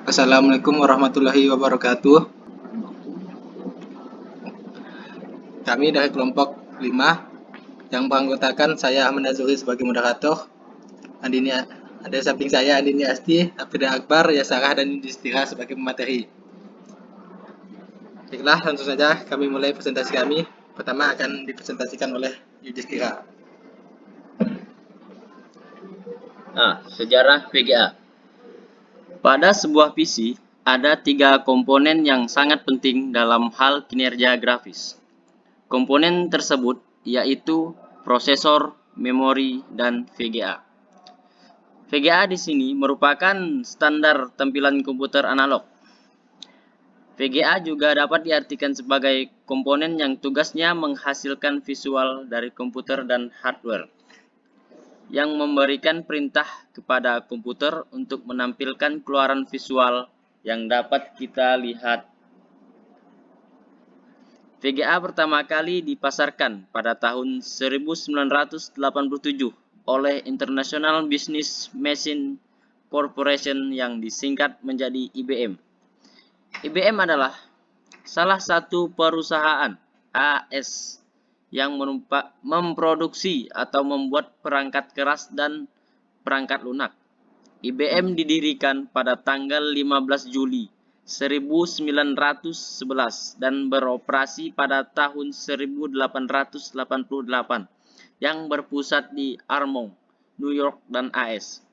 Assalamualaikum warahmatullahi wabarakatuh. Kami dari kelompok 5 yang beranggotakan saya Ahmad Azuri sebagai moderator. Andini ada di samping saya Andini Asti, Hafida Akbar, Yasarah dan Yudhistira sebagai pemateri. Baiklah, langsung saja kami mulai presentasi kami. Pertama akan dipresentasikan oleh Yudhistira. Sejarah VGA. Pada sebuah PC, ada 3 komponen yang sangat penting dalam hal kinerja grafis. Komponen tersebut yaitu prosesor, memori, dan VGA. VGA di sini merupakan standar tampilan komputer analog. VGA juga dapat diartikan sebagai komponen yang tugasnya menghasilkan visual dari komputer dan hardware, yang memberikan perintah kepada komputer untuk menampilkan keluaran visual yang dapat kita lihat. VGA pertama kali dipasarkan pada tahun 1987 oleh International Business Machine Corporation yang disingkat menjadi IBM. IBM adalah salah satu perusahaan AS yang memproduksi atau membuat perangkat keras dan perangkat lunak. IBM didirikan pada tanggal 15 Juli 1911 dan beroperasi pada tahun 1888 yang berpusat di Armonk, New York dan AS.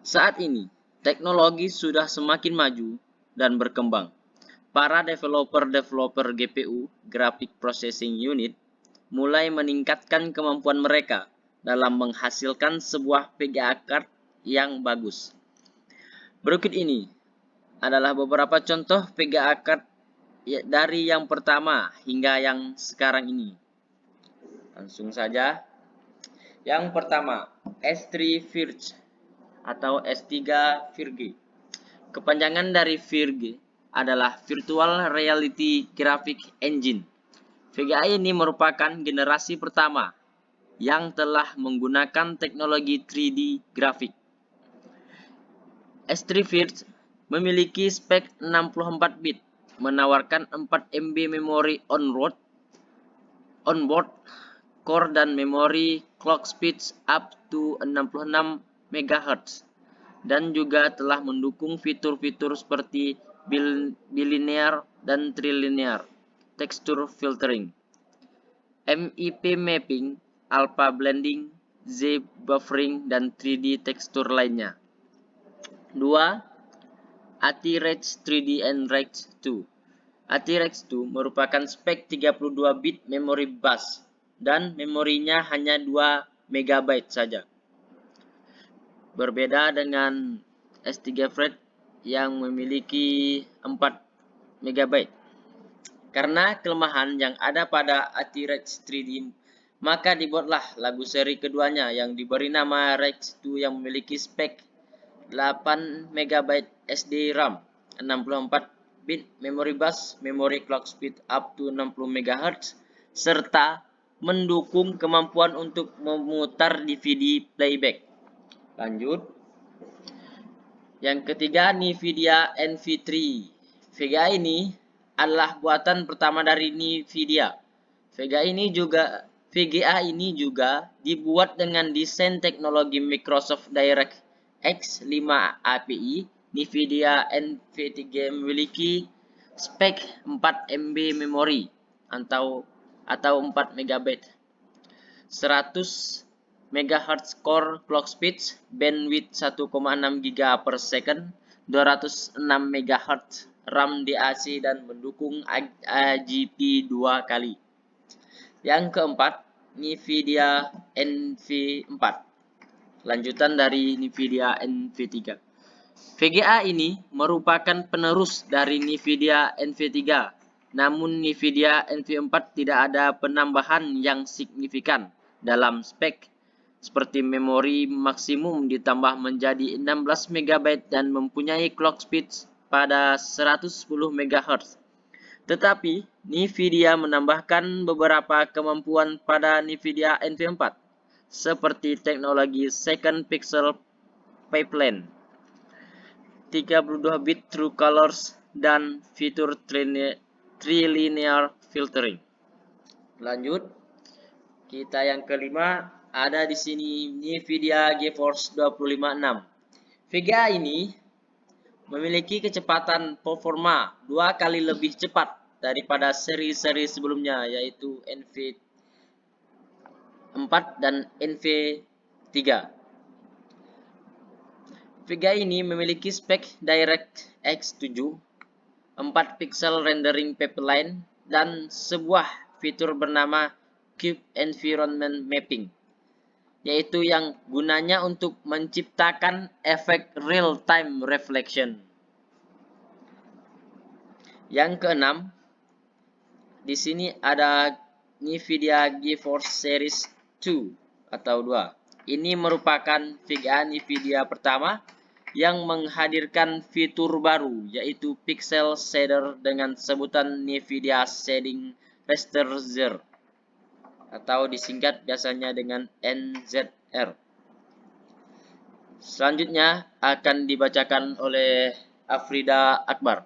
Saat ini, teknologi sudah semakin maju dan berkembang. Para developer GPU, Graphic Processing Unit, mulai meningkatkan kemampuan mereka dalam menghasilkan sebuah VGA card yang bagus. Berikut ini adalah beberapa contoh VGA card dari yang pertama hingga yang sekarang ini. Langsung saja. Yang pertama, S3 Virge atau S3 Virge. Kepanjangan dari Virge adalah Virtual Reality Graphic Engine. VGA ini merupakan generasi pertama yang telah menggunakan teknologi 3D grafik. S3 Virge memiliki spek 64 bit, menawarkan 4 MB memori onboard, core dan memori clock speed up to 66 MHz, dan juga telah mendukung fitur-fitur seperti bilinear dan trilinear, texture filtering, MIP mapping, alpha blending, Z buffering, dan 3D tekstur lainnya. 2. ATrex 3D and Rex 2. ATrex 2 merupakan spek 32 bit memori bus dan memorinya hanya 2 MB saja. Berbeda dengan S3 Virge yang memiliki 4 MB. Karena kelemahan yang ada pada ATrex 3D, maka dibuatlah lagu seri keduanya yang diberi nama Rex 2 yang memiliki spek 8 MB SD RAM, 64 bit memory bus, memory clock speed up to 60 MHz, serta mendukung kemampuan untuk memutar DVD playback. Lanjut. Yang ketiga, NVIDIA NV3. VGA ini adalah buatan pertama dari NVIDIA. VGA ini juga dibuat dengan desain teknologi Microsoft DirectX 5 API. NVIDIA NV3 memiliki spek 4 MB memori atau 4 MB, 100 MHz core clock speed, bandwidth 1,6 GB per second, 206 MHz RAM DAC, dan mendukung AGP 2 kali. Yang keempat, NVIDIA NV4. Lanjutan dari NVIDIA NV3. VGA ini merupakan penerus dari NVIDIA NV3. Namun NVIDIA NV4 tidak ada penambahan yang signifikan dalam spek, seperti memori maksimum ditambah menjadi 16 MB dan mempunyai clock speed pada 110 MHz. Tetapi NVIDIA menambahkan beberapa kemampuan pada NVIDIA NV4, seperti teknologi Second Pixel Pipeline 32 bit true colors dan fitur trilinear filtering. Lanjut, kita yang kelima ada di sini Nvidia GeForce 256. VGA ini memiliki kecepatan performa 2 kali lebih cepat daripada seri-seri sebelumnya, yaitu NV4 dan NV3. VGA ini memiliki spek DirectX 7, 4 pixel rendering pipeline, dan sebuah fitur bernama Cube Environment Mapping, yaitu yang gunanya untuk menciptakan efek real-time reflection. Yang keenam, di sini ada Nvidia GeForce Series 2 atau 2. Ini merupakan VGA Nvidia pertama yang menghadirkan fitur baru, yaitu Pixel Shader dengan sebutan Nvidia Shading Rasterizer, atau disingkat biasanya dengan NZR. Selanjutnya akan dibacakan oleh Afrida Akbar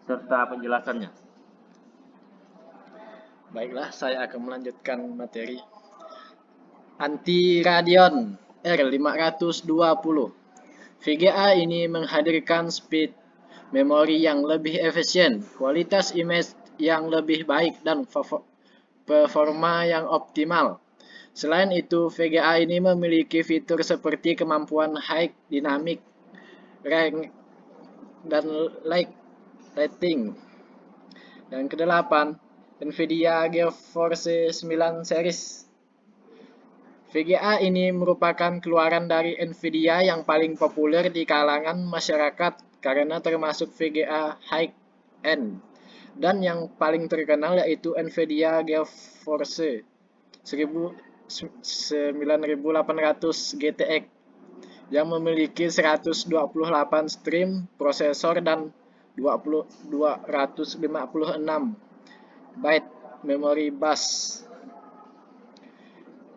serta penjelasannya. Baiklah, saya akan melanjutkan materi. Anti Radeon R520. VGA ini menghadirkan speed memori yang lebih efisien, kualitas image yang lebih baik, dan performa yang optimal. Selain itu, VGA ini memiliki fitur seperti kemampuan high dynamic range dan light lighting. Yang kedelapan, Nvidia GeForce 9 series. VGA ini merupakan keluaran dari Nvidia yang paling populer di kalangan masyarakat karena termasuk VGA high-end, dan yang paling terkenal yaitu Nvidia GeForce 9800 GTX yang memiliki 128 stream prosesor dan 256 byte memori bus.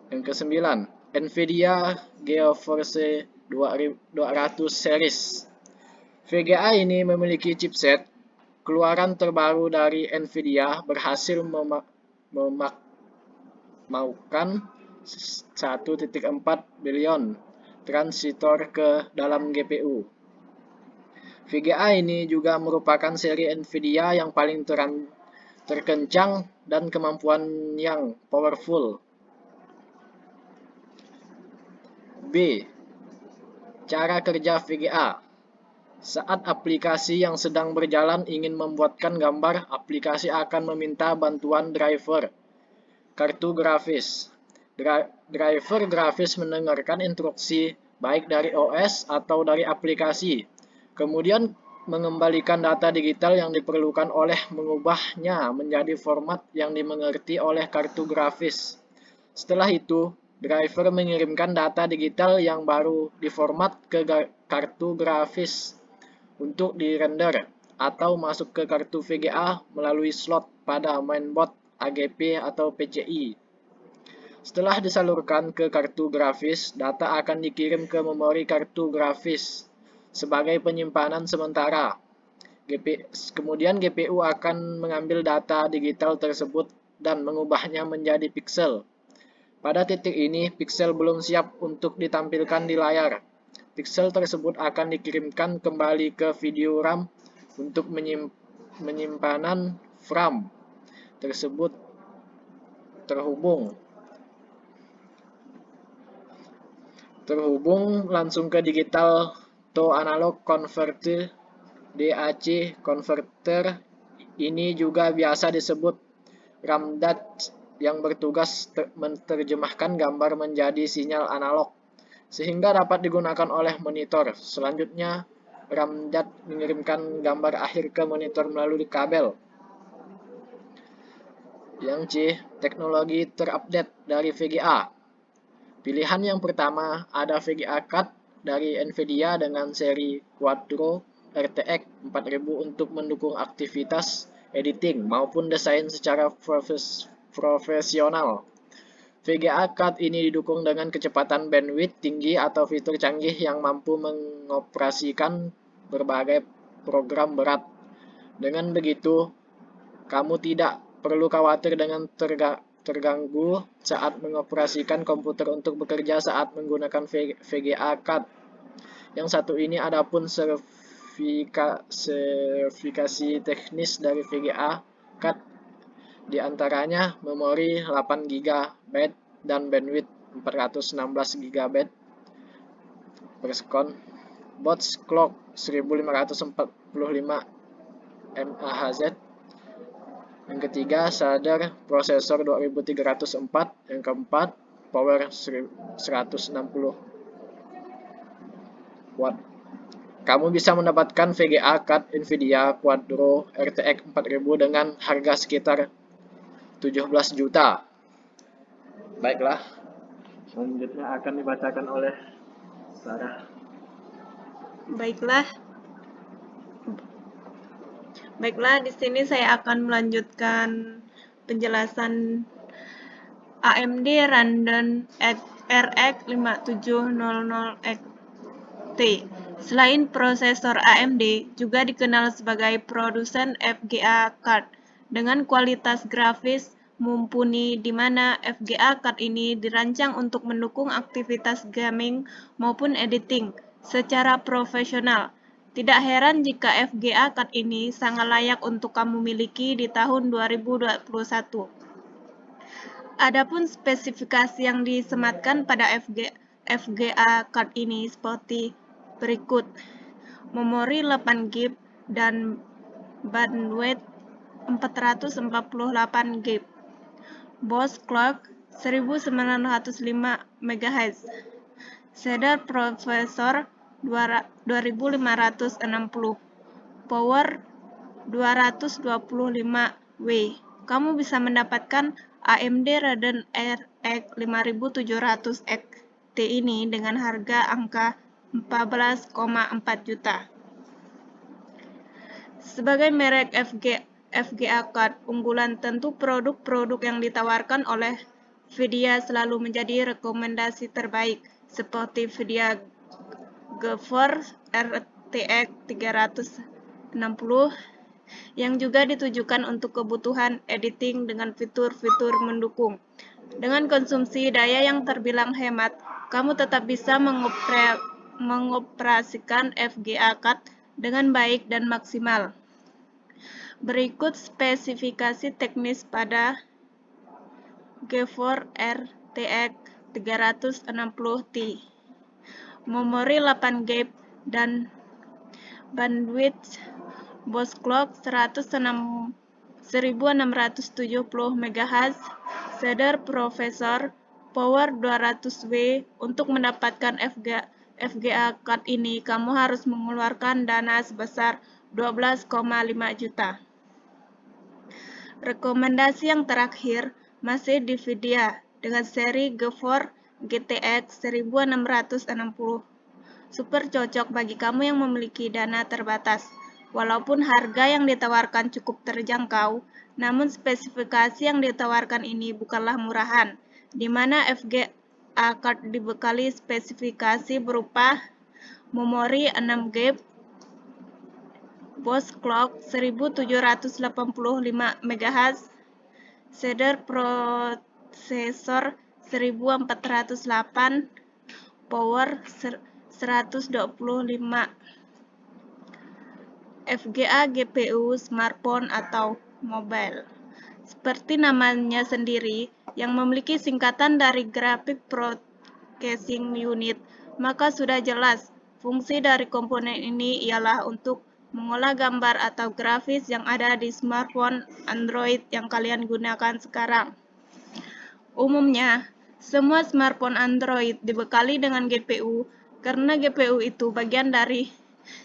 Yang kesembilan, Nvidia GeForce 200 series. VGA ini memiliki chipset keluaran terbaru dari Nvidia, berhasil memaukan 1.4 billion transistor ke dalam GPU. VGA ini juga merupakan seri Nvidia yang paling terkencang dan kemampuan yang powerful. B. Cara kerja VGA. Saat aplikasi yang sedang berjalan ingin membuatkan gambar, aplikasi akan meminta bantuan driver kartu grafis. Driver grafis mendengarkan instruksi baik dari OS atau dari aplikasi, kemudian mengembalikan data digital yang diperlukan oleh mengubahnya menjadi format yang dimengerti oleh kartu grafis. Setelah itu, driver mengirimkan data digital yang baru diformat ke kartu grafis untuk dirender atau masuk ke kartu VGA melalui slot pada mainboard AGP atau PCI. Setelah disalurkan ke kartu grafis, data akan dikirim ke memori kartu grafis sebagai penyimpanan sementara. Kemudian GPU akan mengambil data digital tersebut dan mengubahnya menjadi pixel. Pada titik ini, pixel belum siap untuk ditampilkan di layar. Pixel tersebut akan dikirimkan kembali ke video RAM untuk penyimpanan RAM tersebut terhubung langsung ke digital to analog converter DAC converter. Ini juga biasa disebut RAM-DAC yang bertugas menerjemahkan gambar menjadi sinyal analog sehingga dapat digunakan oleh monitor. Selanjutnya, RAM-DAC mengirimkan gambar akhir ke monitor melalui kabel. Yang C. Teknologi terupdate dari VGA. Pilihan yang pertama ada VGA CAD dari Nvidia dengan seri Quadro RTX 4000 untuk mendukung aktivitas editing maupun desain secara profesional. VGA card ini didukung dengan kecepatan bandwidth tinggi atau fitur canggih yang mampu mengoperasikan berbagai program berat. Dengan begitu, kamu tidak perlu khawatir dengan terganggu saat mengoperasikan komputer untuk bekerja saat menggunakan VGA card. Yang satu ini adapun sertifikasi teknis dari VGA card, di antaranya memori 8 GB dan bandwidth 416 GB per sekon, bots clock 1545 MHz. Yang ketiga, shader prosesor 2304. Yang keempat, power 160 watt. Kamu bisa mendapatkan VGA card Nvidia Quadro RTX 4000 dengan harga sekitar 17 juta. Baiklah, selanjutnya akan dibacakan oleh Sarah. Baiklah, di sini saya akan melanjutkan penjelasan AMD Radeon RX 5700XT. Selain prosesor AMD, juga dikenal sebagai produsen FGA card dengan kualitas grafis mumpuni, di mana FGA card ini dirancang untuk mendukung aktivitas gaming maupun editing secara profesional. Tidak heran jika FGA card ini sangat layak untuk kamu miliki di tahun 2021. Adapun spesifikasi yang disematkan pada FGA card ini seperti berikut: memori 8 GB dan bandwidth 448 GB, BOS clock 1905 MHz, shader prosesor 2560, power 225W. Kamu bisa mendapatkan AMD Radeon RX 5700XT ini dengan harga angka 14,4 juta. Sebagai merek FGA card unggulan, tentu produk-produk yang ditawarkan oleh Nvidia selalu menjadi rekomendasi terbaik, seperti Nvidia GeForce RTX 360 yang juga ditujukan untuk kebutuhan editing dengan fitur-fitur mendukung. Dengan konsumsi daya yang terbilang hemat, kamu tetap bisa mengoperasikan FGA card dengan baik dan maksimal. Berikut spesifikasi teknis pada GeForce RTX 360Ti. Memori 8 GB dan bandwidth BOS clock 1670 MHz, shader prosesor, power 200W. Untuk mendapatkan FGA card ini, kamu harus mengeluarkan dana sebesar 12,5 juta. Rekomendasi yang terakhir masih di Nvidia dengan seri GeForce GTX 1660. Super cocok bagi kamu yang memiliki dana terbatas. Walaupun harga yang ditawarkan cukup terjangkau, namun spesifikasi yang ditawarkan ini bukanlah murahan, di mana FGA card dibekali spesifikasi berupa memori 6 GB, BOS clock 1785 MHz, shader prosesor 1408, power 125. FGA GPU smartphone atau mobile. Seperti namanya sendiri yang memiliki singkatan dari Graphic Processing Unit, maka sudah jelas fungsi dari komponen ini ialah untuk mengolah gambar atau grafis yang ada di smartphone Android yang kalian gunakan sekarang. Umumnya, semua smartphone Android dibekali dengan GPU karena GPU itu bagian dari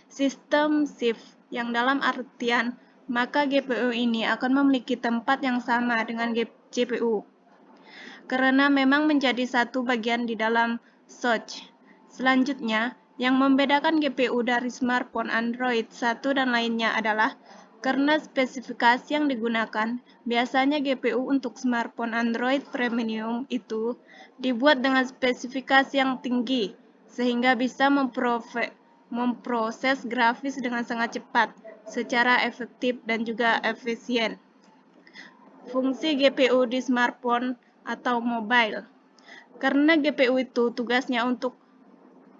sistem shift, yang dalam artian maka GPU ini akan memiliki tempat yang sama dengan CPU karena memang menjadi satu bagian di dalam SoC. Selanjutnya, yang membedakan GPU dari smartphone Android satu dan lainnya adalah Karena spesifikasi yang digunakan, biasanya GPU untuk smartphone Android premium itu dibuat dengan spesifikasi yang tinggi, sehingga bisa memproses grafis dengan sangat cepat, secara efektif dan juga efisien. Fungsi GPU di smartphone atau mobile. Karena GPU itu tugasnya untuk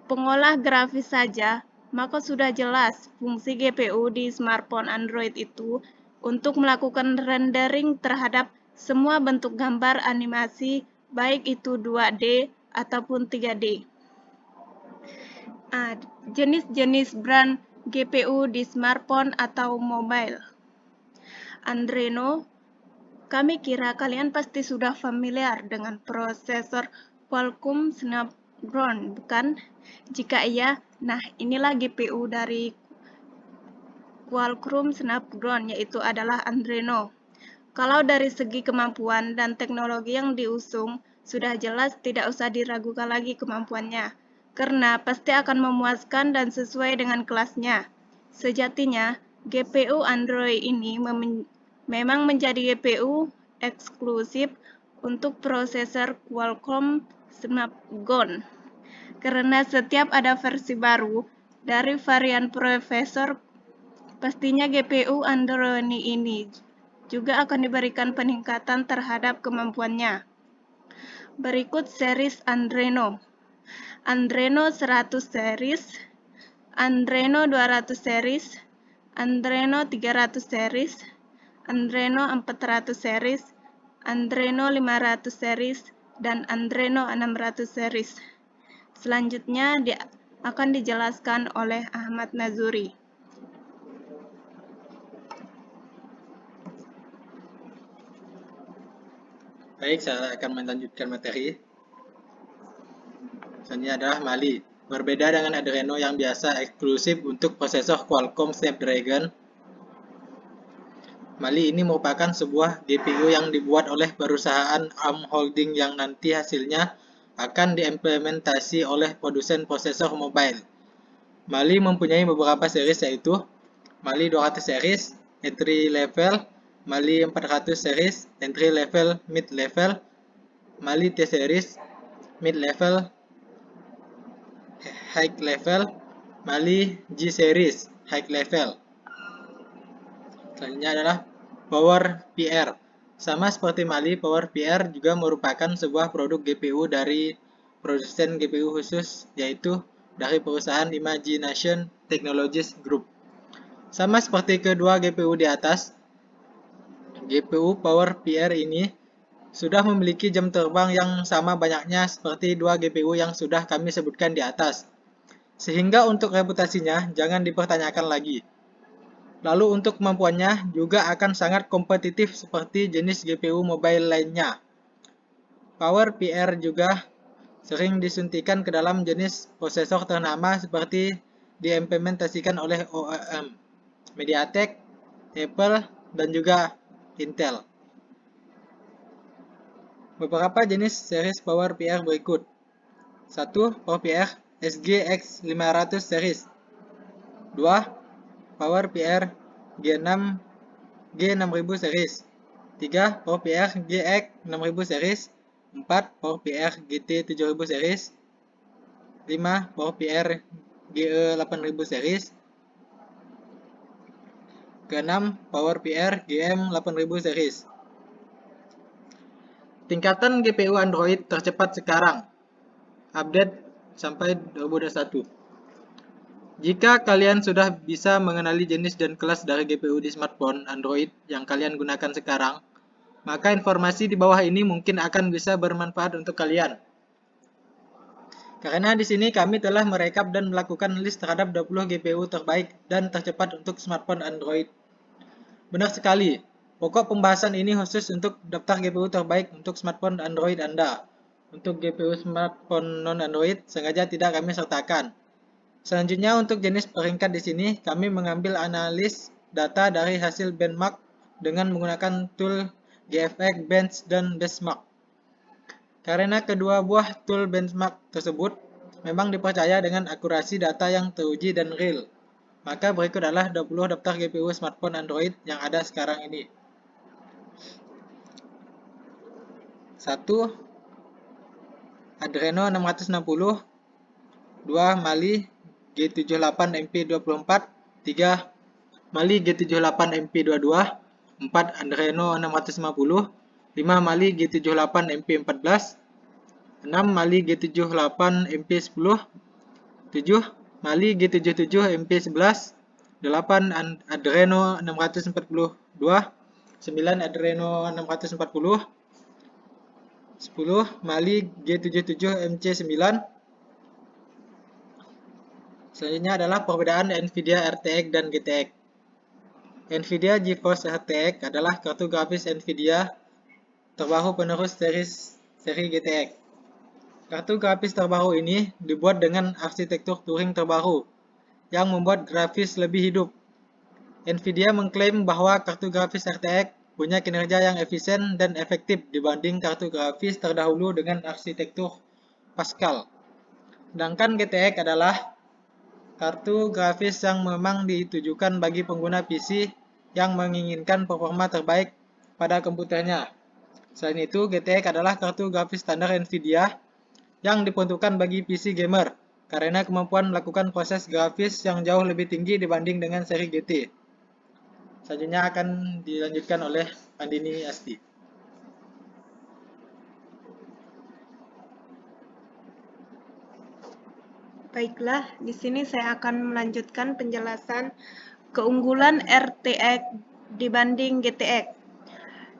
pengolah grafis saja, maka sudah jelas fungsi GPU di smartphone Android itu untuk melakukan rendering terhadap semua bentuk gambar animasi, baik itu 2D ataupun 3D. Jenis-jenis brand GPU di smartphone atau mobile. Adreno, kami kira kalian pasti sudah familiar dengan prosesor Qualcomm Snapdragon, bukan? Jika iya, nah inilah GPU dari Qualcomm Snapdragon, yaitu adalah Adreno. Kalau dari segi kemampuan dan teknologi yang diusung, sudah jelas tidak usah diragukan lagi kemampuannya, karena pasti akan memuaskan dan sesuai dengan kelasnya. Sejatinya, GPU Android ini memang menjadi GPU eksklusif untuk prosesor Qualcomm Snapdragon, karena setiap ada versi baru dari varian prosesor, pastinya GPU Android ini juga akan diberikan peningkatan terhadap kemampuannya. Berikut series Adreno. Adreno 100 series, Adreno 200 series, Adreno 300 series, Adreno 400 series, Adreno 500 series, dan Adreno 600 series. Selanjutnya akan dijelaskan oleh Ahmad Nazuri. Baik, saya akan melanjutkan materi. Selanjutnya adalah Mali. Berbeda dengan Adreno yang biasa eksklusif untuk prosesor Qualcomm Snapdragon, Mali ini merupakan sebuah GPU yang dibuat oleh perusahaan ARM Holding yang nanti hasilnya akan diimplementasi oleh produsen prosesor mobile. Mali mempunyai beberapa series, yaitu Mali 200 series, entry level, Mali 400 series, entry level, mid level, Mali T series, mid level, high level, Mali G series, high level. Selanjutnya adalah Power PR. Sama seperti Mali, Power PR juga merupakan sebuah produk GPU dari produsen GPU khusus, yaitu dari perusahaan Imagination Technologies Group. Sama seperti kedua GPU di atas, GPU Power PR ini sudah memiliki jam terbang yang sama banyaknya seperti dua GPU yang sudah kami sebutkan di atas. Sehingga untuk reputasinya jangan dipertanyakan lagi. Lalu untuk kemampuannya juga akan sangat kompetitif seperti jenis GPU mobile lainnya. Power PR juga sering disuntikan ke dalam jenis prosesor ternama seperti diimplementasikan oleh OEM, MediaTek, Apple, dan juga Intel. Beberapa jenis series Power PR berikut. 1. Power PR SGX 500 series. 2. Power PR G6000 series. 3. Power PR GX 6000 series. 4. Power PR GT 7000 series. 5. Power PR GE 8000 series. Ke-6. Power PR GM 8000 series. Tingkatan GPU Android tercepat sekarang. Update sampai 2021. Jika kalian sudah bisa mengenali jenis dan kelas dari GPU di smartphone Android yang kalian gunakan sekarang, maka informasi di bawah ini mungkin akan bisa bermanfaat untuk kalian. Karena di sini kami telah merekap dan melakukan list terhadap 20 GPU terbaik dan tercepat untuk smartphone Android. Benar sekali, pokok pembahasan ini khusus untuk daftar GPU terbaik untuk smartphone Android Anda. Untuk GPU smartphone non-Android sengaja tidak kami sertakan. Selanjutnya untuk jenis peringkat di sini, kami mengambil analis data dari hasil benchmark dengan menggunakan tool GFX Bench dan Benchmark. Karena kedua buah tool benchmark tersebut memang dipercaya dengan akurasi data yang teruji dan real. Maka berikut adalah 20 daftar GPU smartphone Android yang ada sekarang ini. 1. Adreno 660. 2. Mali G78 MP24. 3. Mali G78 MP22. 4. Adreno 650. 5. Mali G78 MP14. 6. Mali G78 MP10. 7. Mali G77 MP11. 8. Adreno 642. 9. Adreno 640. 10. Mali G77 MC9. Selanjutnya adalah perbedaan Nvidia RTX dan GTX. Nvidia GeForce RTX adalah kartu grafis Nvidia terbaru penerus seri GTX. Kartu grafis terbaru ini dibuat dengan arsitektur Turing terbaru yang membuat grafis lebih hidup. Nvidia mengklaim bahwa kartu grafis RTX punya kinerja yang efisien dan efektif dibanding kartu grafis terdahulu dengan arsitektur Pascal. Sedangkan GTX adalah kartu grafis yang memang ditujukan bagi pengguna PC yang menginginkan performa terbaik pada komputernya. Selain itu, GTX adalah kartu grafis standar Nvidia yang diperuntukkan bagi PC gamer karena kemampuan melakukan proses grafis yang jauh lebih tinggi dibanding dengan seri GT. Selanjutnya akan dilanjutkan oleh Andini Asti. Baiklah, di sini saya akan melanjutkan penjelasan keunggulan RTX dibanding GTX.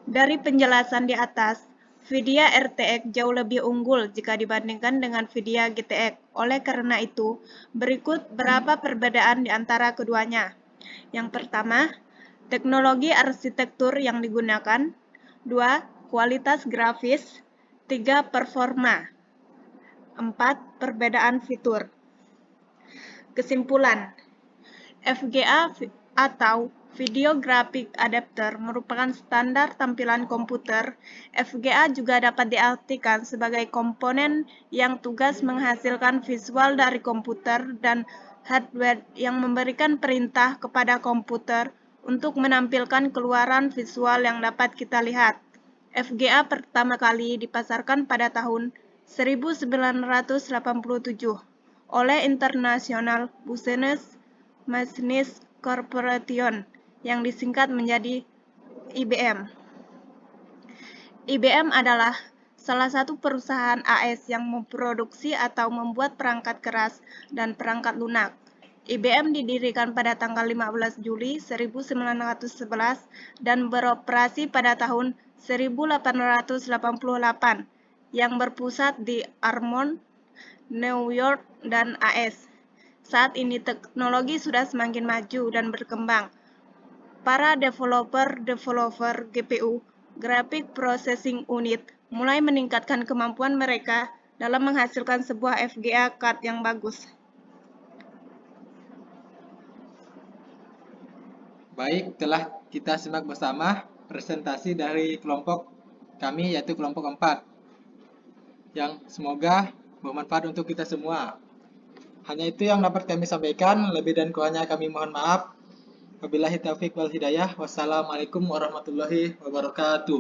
Dari penjelasan di atas, Nvidia RTX jauh lebih unggul jika dibandingkan dengan Nvidia GTX. Oleh karena itu, berikut beberapa perbedaan di antara keduanya. Yang pertama, teknologi arsitektur yang digunakan. 2. Kualitas grafis. 3. Performa. 4. Perbedaan fitur. Kesimpulan, VGA atau Video Graphic Adapter merupakan standar tampilan komputer. VGA juga dapat diartikan sebagai komponen yang tugas menghasilkan visual dari komputer dan hardware yang memberikan perintah kepada komputer untuk menampilkan keluaran visual yang dapat kita lihat. VGA pertama kali dipasarkan pada tahun 1987 oleh International Business Machines Corporation yang disingkat menjadi IBM. IBM adalah salah satu perusahaan AS yang memproduksi atau membuat perangkat keras dan perangkat lunak. IBM didirikan pada tanggal 15 Juli 1911 dan beroperasi pada tahun 1888 yang berpusat di Armonk, New York, dan AS. Saat ini teknologi sudah semakin maju dan berkembang. Para developer GPU, Graphic Processing Unit, mulai meningkatkan kemampuan mereka dalam menghasilkan sebuah VGA card yang bagus. Baik, telah kita simak bersama presentasi dari kelompok kami yaitu kelompok 4 yang semoga bermanfaat untuk kita semua. Hanya itu yang dapat kami sampaikan, lebih dan kurangnya kami mohon maaf. Wabillahi taufiq wal hidayah. Wassalamualaikum warahmatullahi wabarakatuh.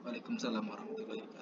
Waalaikumsalam warahmatullahi wabarakatuh.